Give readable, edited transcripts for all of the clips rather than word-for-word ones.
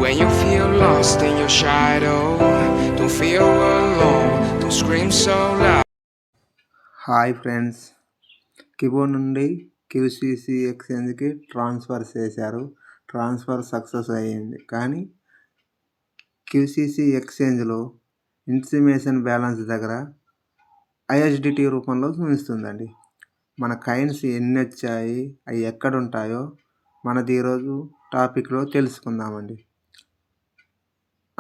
When you feel lost in your shadow, don't feel alone, don't scream so loud. Hi friends, Kibo నుండి QCC ఎక్స్చేంజ్కి transfer చేశారు. Transfer success అయ్యింది. కానీ QCC ఎక్స్చేంజ్లో estimation balance దగ్గర USDT రూపంలో చూపిస్తుందండి. మన కాయిన్స్ ఎన్ని వచ్చాయి, అవి ఎక్కడ ఉంటాయో మనది ఈరోజు టాపిక్లో తెలుసుకుందామండి.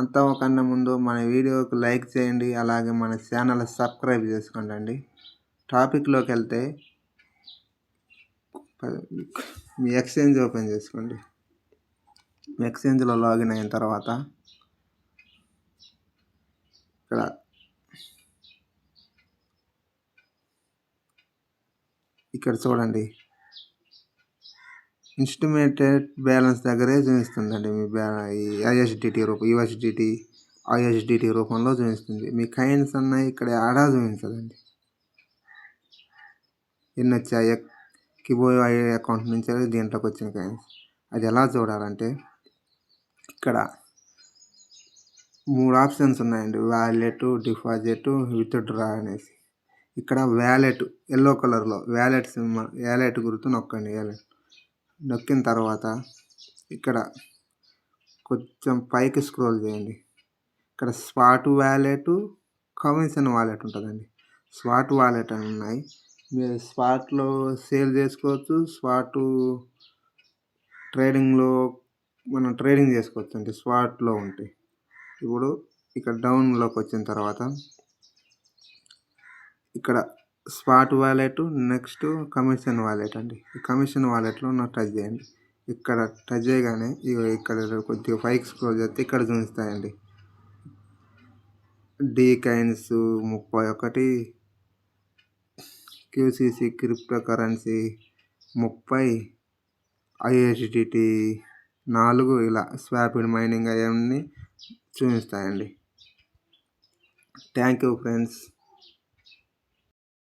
అంతకన్నా ముందు మన వీడియోకి లైక్ చేయండి, అలాగే మన ఛానల్ సబ్స్క్రైబ్ చేసుకోండి. టాపిక్లోకి వెళ్తే మీ ఎక్స్చేంజ్ ఓపెన్ చేసుకోండి. మీ ఎక్స్చేంజ్లో లాగిన్ అయిన తర్వాత ఇక్కడ చూడండి, ఇన్స్టిమేటెడ్ బ్యాలెన్స్ దగ్గరే చూపిస్తుందండి. మీ ఈ ఐఎస్డిటీ రూపంలో చూపిస్తుంది. మీ కాయిన్స్ అన్నాయి ఇక్కడ ఆడా చూపించదండి. ఎన్ని వచ్చాయి కిబో అకౌంట్ నుంచి దీంట్లోకి వచ్చిన కాయిన్స్ అది ఎలా చూడాలంటే, ఇక్కడ 3 ఆప్షన్స్ ఉన్నాయండి. వ్యాలెట్, డిపాజిట్, విత్డ్రా అనేసి. ఇక్కడ వ్యాలెట్ ఎల్లో కలర్లో వ్యాలెట్ గుర్తు నొక్కండి. నొక్కిన తర్వాత ఇక్కడ కొంచెం పైకి స్క్రోల్ చేయండి. ఇక్కడ స్పాట్ వ్యాలెట్, కమిషన్ వాలెట్ ఉంటుందండి. స్పాట్ వాలెట్ అని ఉన్నాయి. మీరు స్పాట్లో సేల్ చేసుకోవచ్చు. ట్రేడింగ్లో మనం ట్రేడింగ్ చేసుకోవచ్చు అండి, స్పాట్లో ఉంటాయి. ఇప్పుడు ఇక్కడ డౌన్లోకి వచ్చిన తర్వాత ఇక్కడ spot wallet, next commission wallet అండి. ఈ కమిషన్ వాలెట్లో టచ్ చేయండి. ఇక్కడ టచ్ చేయగానే ఇక్కడ కొద్దిగా పైకి స్క్రోల్ చేస్తే ఇక్కడ చూపిస్తాయండి. D coins 31, QCC crypto currency 30, USDT 4, ఇలా స్వాపిడ్ మైనింగ్ అవన్నీ చూపిస్తాయండి. Thank you friends.